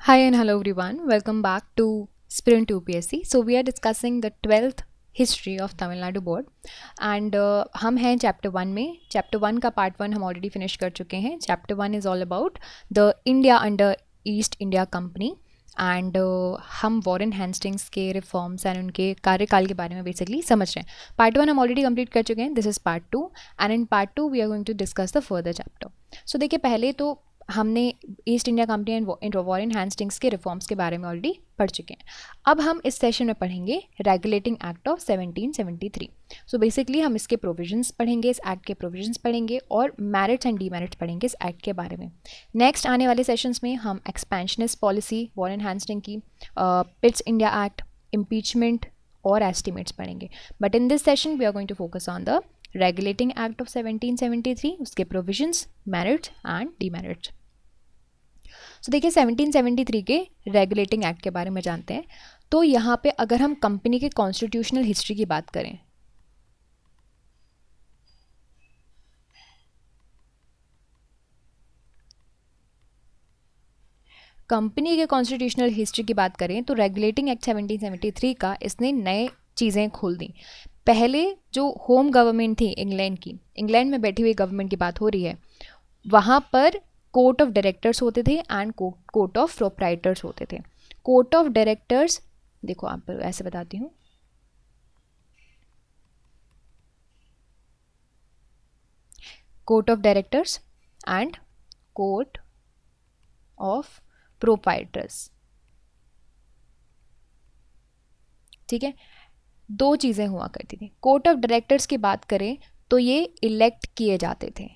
Hi and hello everyone. Welcome back to Sprint UPSC. So we are discussing the 12th history of Tamil Nadu board and हम हैं chapter one में. Chapter one का part one हम already finish कर चुके हैं. Chapter one is all about the India under East India Company and हम Warren Hastings के रिफॉर्म्स एंड उनके कार्यकाल के बारे में बेसिकली समझ रहे हैं. पार्ट वन हम ऑलरेडी कंप्लीट कर चुके हैं. This is part two and in part two we are going to discuss the further chapter. सो देखिए, पहले तो हमने east India Company and Warren Hastings के रिफॉर्म्स के बारे में ऑलरेडी पढ़ चुके हैं. अब हम इस सेशन में पढ़ेंगे regulating Act of 1773. So basically हम इसके प्रोविजंस पढ़ेंगे, इस एक्ट के प्रोविजंस पढ़ेंगे और मेरिट्स एंड डीमेरिट्स पढ़ेंगे इस एक्ट के बारे में. नेक्स्ट आने वाले सेशंस में हम एक्सपेंशनिस्ट पॉलिसी वॉरेन हेस्टिंग की, पिट्स इंडिया एक्ट, इम्पीचमेंट और एस्टिमेट्स पढ़ेंगे. But in this session we are going to focus on the Regulating Act of 1773, उसके provisions, merits and demerits. So देखिए, 1773 के रेगुलेटिंग एक्ट के बारे में जानते हैं. तो यहाँ पे अगर हम कंपनी के कॉन्स्टिट्यूशनल हिस्ट्री की बात करें, कंपनी के कॉन्स्टिट्यूशनल हिस्ट्री की बात करें तो रेगुलेटिंग एक्ट 1773 का इसने नए चीज़ें खोल दी. पहले जो होम गवर्नमेंट थी इंग्लैंड की, इंग्लैंड में बैठी हुई गवर्नमेंट की बात हो रही है, वहाँ पर कोर्ट ऑफ डायरेक्टर्स होते थे एंड कोर्ट ऑफ प्रोप्राइटर्स होते थे. कोर्ट ऑफ डायरेक्टर्स, देखो आप ऐसे बताती हूँ, court of directors and court of proprietors. ठीक है, दो चीज़ें हुआ करती थी. कोर्ट ऑफ डायरेक्टर्स की बात करें तो ये इलेक्ट किए जाते थे.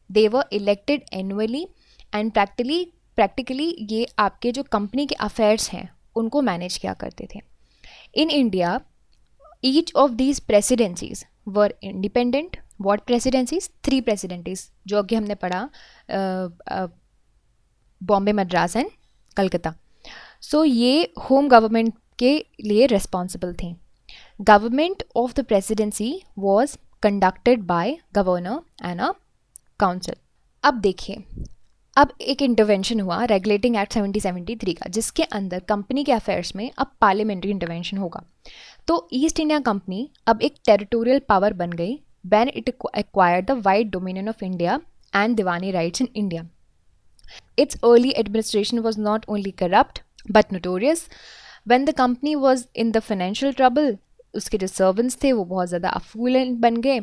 They were elected annually and practically ये आपके जो कंपनी के अफेयर्स हैं उनको मैनेज किया करते थे. In India each of these presidencies were independent. What presidencies? 3 presidencies जो अभी हमने पढ़ा, बॉम्बे, मद्रास एंड कलकत्ता. सो ये होम गवर्नमेंट के लिए रिस्पॉन्सिबल थी. Government of the presidency was conducted by governor and a council. अब देखिए, अब एक इंटरवेंशन हुआ रेगुलेटिंग एक्ट 1773 का, जिसके अंदर कंपनी के अफेयर्स में अब पार्लियामेंट्री इंटरवेंशन होगा. तो ईस्ट इंडिया कंपनी अब एक टेरिटोरियल पावर बन गई when it acquired the wide dominion of India and Deewani rights in India. Its early administration was not only corrupt but notorious. When the company was in the financial trouble, उसके जो servants थे वो बहुत ज़्यादा अफूलेंट बन गए.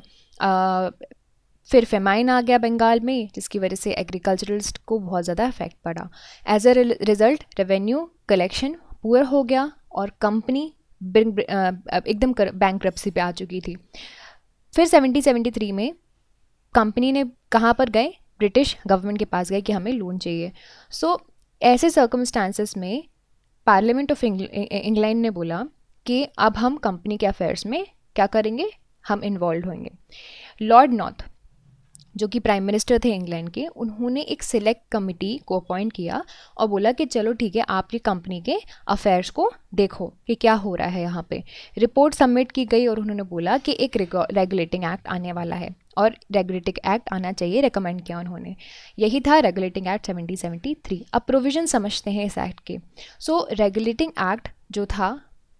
फिर famine आ गया बंगाल में, जिसकी वजह से एग्रीकल्चरलिस्ट को बहुत ज़्यादा इफेक्ट पड़ा. As a result revenue collection poor हो गया और कंपनी एकदम बैंकरप्सी पे आ चुकी थी. फिर 1773 में कंपनी ने कहाँ पर गए? ब्रिटिश गवर्नमेंट के पास गए कि हमें लोन चाहिए. सो ऐसे सर्कमस्टांसेस में पार्लियामेंट ऑफ इंग्लैंड ने बोला कि अब हम कंपनी के अफेयर्स में क्या करेंगे, हम इन्वॉल्व होंगे. लॉर्ड नॉर्थ जो कि प्राइम मिनिस्टर थे इंग्लैंड के, उन्होंने एक सिलेक्ट कमिटी को अपॉइंट किया और बोला कि चलो ठीक है, आप ये कंपनी के अफेयर्स को देखो कि क्या हो रहा है यहाँ पे. रिपोर्ट सबमिट की गई और उन्होंने बोला कि एक रेगुलेटिंग एक्ट आने वाला है और रेगुलेटिंग एक्ट आना चाहिए, रिकमेंड किया उन्होंने. यही था रेगुलेटिंग एक्ट 1773. अब प्रोविजन समझते हैं इस एक्ट के. सो रेगुलेटिंग एक्ट जो था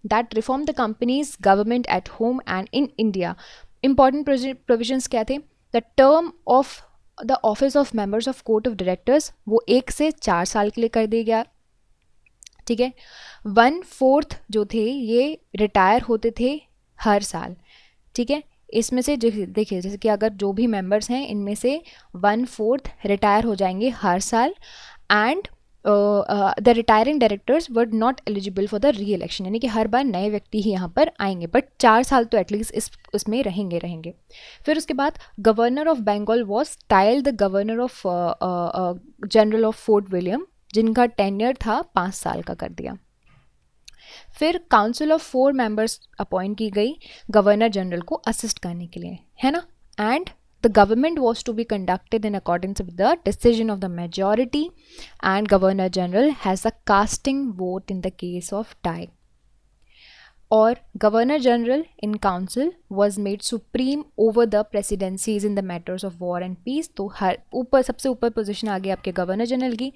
that reform the companies government at home and in India. Important provisions क्या थे? The term of the office of members of court of directors वो 1 से 4 साल के लिए कर दिया गया. ठीक है, 1/4 जो थे ये रिटायर होते थे हर साल. ठीक है, इसमें से देखिए, जैसे कि अगर जो भी मेंबर्स हैं इनमें से 1/4 रिटायर हो जाएंगे हर साल. And the retiring directors were not eligible for the री इलेक्शन, यानी कि हर बार नए व्यक्ति ही यहाँ पर आएंगे, बट 4 साल तो एटलीस्ट इसमें रहेंगे. फिर उसके बाद governor of Bengal was style the governor of general of Fort William, जिनका टेन्योर था 5 साल का कर दिया. फिर काउंसिल ऑफ 4 मेंबर्स अपॉइंट की गई गवर्नर जनरल को असिस्ट करने के लिए, है ना. And the government was to be conducted in accordance with the decision of the majority and governor general has a casting vote in the case of tie. Or governor general in council was made supreme over the presidencies in the matters of war and peace. तो हर ऊपर सबसे ऊपर position आ गई आपके governor general की.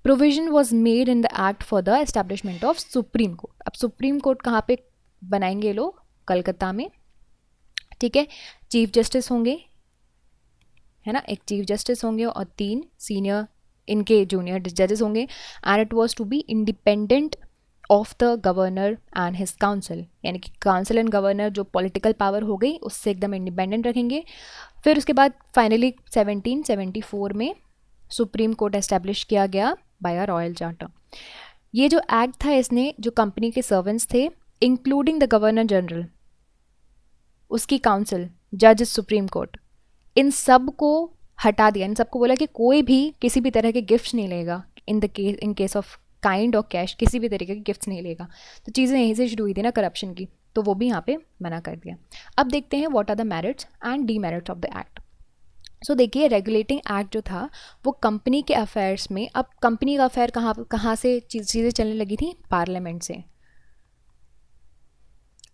Provision was made in the act for the establishment of supreme court. अब supreme court कहाँ पे बनाएंगे लोग? कलकत्ता में. ठीक है. चीफ जस्टिस होंगे, है ना, एक चीफ जस्टिस होंगे और 3 सीनियर इनके जूनियर जजेस होंगे. And it was to be independent of the governor and his council, यानी कि काउंसिल एंड गवर्नर जो पॉलिटिकल पावर हो गई उससे एकदम इंडिपेंडेंट रखेंगे. फिर उसके बाद फाइनली 1774 में सुप्रीम कोर्ट एस्टेब्लिश किया गया बाय अ रॉयल चार्टर. ये जो एक्ट था इसने जो कंपनी के सर्वेंट्स थे इंक्लूडिंग द गवर्नर जनरल, उसकी काउंसिल, जज, सुप्रीम कोर्ट, इन सब को हटा दिया. इन सबको बोला कि कोई भी किसी भी तरह के गिफ्ट्स नहीं लेगा इन केस ऑफ काइंड और कैश, किसी भी तरीके के गिफ्ट्स नहीं लेगा. तो चीज़ें यहीं से शुरू हुई थी ना करप्शन की, तो वो भी यहाँ पे मना कर दिया. अब देखते हैं what are the merits and demerits of the act. So देखिए रेगुलेटिंग एक्ट जो था वो कंपनी के अफेयर्स में, अब कंपनी का अफेयर कहाँ से चीज़ें चलने लगी थी? पार्लियामेंट से.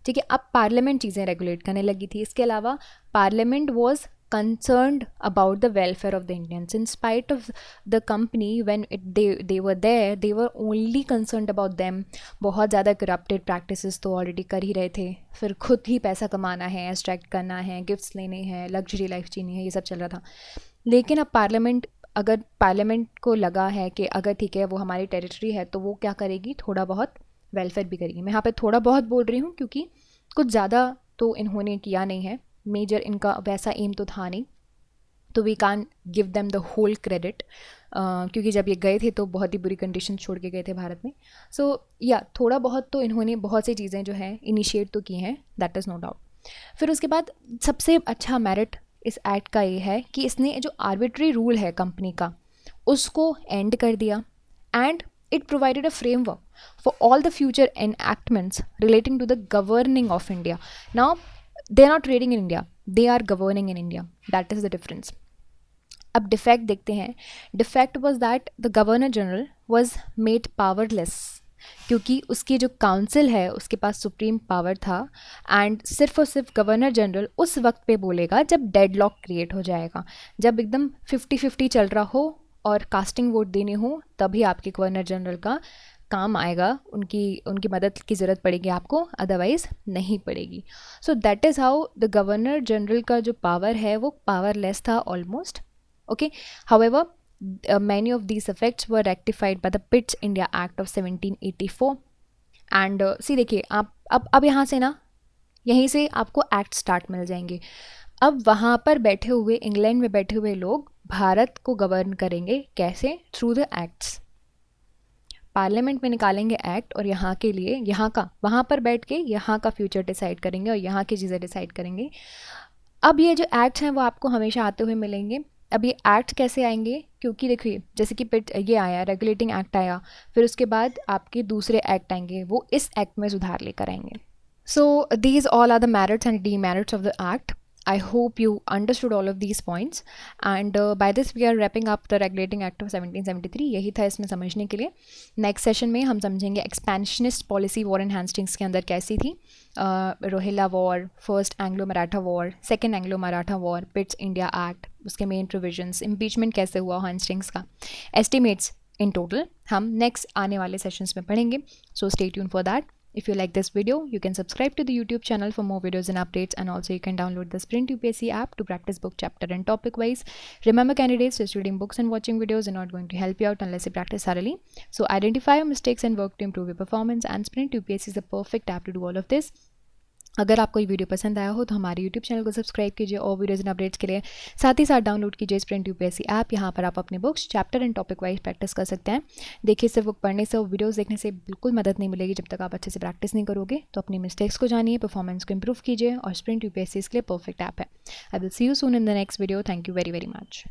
ठीक है. अब पार्लियामेंट चीज़ें रेगुलेट करने लगी थी. इसके अलावा parliament was concerned about the welfare of the Indians. In spite of the company, when they were there, they were only concerned about them. बहुत ज़्यादा corrupted practices तो already कर ही रहे थे. फिर खुद ही पैसा कमाना है, extract करना है, गिफ्ट्स लेने हैं, लग्जरी लाइफ जीनी है, ये सब चल रहा था. लेकिन अब पार्लियामेंट को लगा है कि अगर ठीक है वो हमारी टेरिटरी है तो वो क्या करेगी, थोड़ा बहुत वेलफेयर भी करेगी. मैं यहाँ पे थोड़ा बहुत बोल रही हूँ क्योंकि कुछ ज़्यादा तो इन्होंने किया नहीं है. मेजर इनका वैसा एम तो था नहीं, तो we can't give them the whole credit, क्योंकि जब ये गए थे तो बहुत ही बुरी कंडीशन छोड़ के गए थे भारत में. सो या थोड़ा बहुत तो इन्होंने बहुत सी चीज़ें जो है इनिशिएट तो की हैं, दैट इज़ नो डाउट. फिर उसके बाद सबसे अच्छा मेरिट इस एक्ट का ये है कि इसने जो आर्बिट्री रूल है कंपनी का उसको एंड कर दिया. And it provided a framework for all the future enactments relating to the governing of India. Now, they are not trading in India, they are governing in India. That is the difference. अब defect देखते हैं. Defect was that the governor general was made powerless, क्योंकि उसकी जो council है उसके पास supreme power था. And सिर्फ और सिर्फ गवर्नर जनरल उस वक्त पे बोलेगा जब डेडलॉक क्रिएट हो जाएगा, जब एकदम 50-50 चल रहा हो और कास्टिंग वोट देने हो, तभी आपके गवर्नर जनरल का काम आएगा. उनकी मदद की ज़रूरत पड़ेगी आपको, अदरवाइज़ नहीं पड़ेगी. So that is how the governor general का जो पावर है वो पावरलेस था almost. Okay. However many of these effects were rectified by the Pitt's India act of 1784. And see देखिए आप अब यहाँ से ना, यहीं से आपको एक्ट स्टार्ट मिल जाएंगे. अब वहाँ पर बैठे हुए, इंग्लैंड में बैठे हुए लोग भारत को गवर्न करेंगे कैसे? Through the acts. पार्लियामेंट में निकालेंगे एक्ट और यहाँ के लिए, यहाँ का वहाँ पर बैठ के यहाँ का फ्यूचर डिसाइड करेंगे और यहाँ की चीज़ें डिसाइड करेंगे. अब ये जो एक्ट्स हैं वो आपको हमेशा आते हुए मिलेंगे. अब ये एक्ट कैसे आएंगे? क्योंकि देखिए जैसे कि ये आया, रेगुलेटिंग एक्ट आया, फिर उसके बाद आपके दूसरे एक्ट आएंगे, वो इस एक्ट में सुधार लेकर आएंगे. So these all are the merits and demerits of the act. I hope you understood all of these points, and by this we are wrapping up the Regulating Act of 1773. यही था इसमें समझने के लिए. नेक्स्ट सेशन में हम समझेंगे expansionist policy Warren Hastings के अंदर कैसी थी, Rohilla war, first Anglo Maratha war, second Anglo Maratha war, Pitt's India Act, उसके मेन प्रोविजंस, इम्पीचमेंट कैसे हुआ हेस्टिंग्स का, एस्टिमेट्स इन टोटल हम नेक्स्ट आने वाले सेशंस में पढ़ेंगे. So stay tune for that. If you like this video, you can subscribe to the YouTube channel for more videos and updates, and also you can download the Sprint UPSC app to practice book chapter and topic wise. Remember candidates, just reading books and watching videos are not going to help you out unless you practice thoroughly. So identify your mistakes and work to improve your performance, and Sprint UPSC is the perfect app to do all of this. अगर आपको ये video पसंद आया हो तो हमारे YouTube channel को subscribe कीजिए और वीडियोज़ एंड अपडेट्स के लिए साथ ही साथ डाउनलोड कीजिए स्प्रिंट यूपीएससी ऐप. यहाँ पर आप अपने books, chapter and topic wise practice कर सकते हैं. देखिए सिर्फ बुक पढ़ने से और वीडियोज़ देखने से बिल्कुल मदद नहीं मिलेगी जब तक आप अच्छे से प्रैक्टिस नहीं करोगे. तो अपनी मिस्टेक्स को जानिए, परफॉर्मेंस को इंप्रूव कीजिए, और स्प्रिंट यूपीएससी इसके लिए परफेक्ट ऐप है. I will see you soon in the next video. Thank you very very much.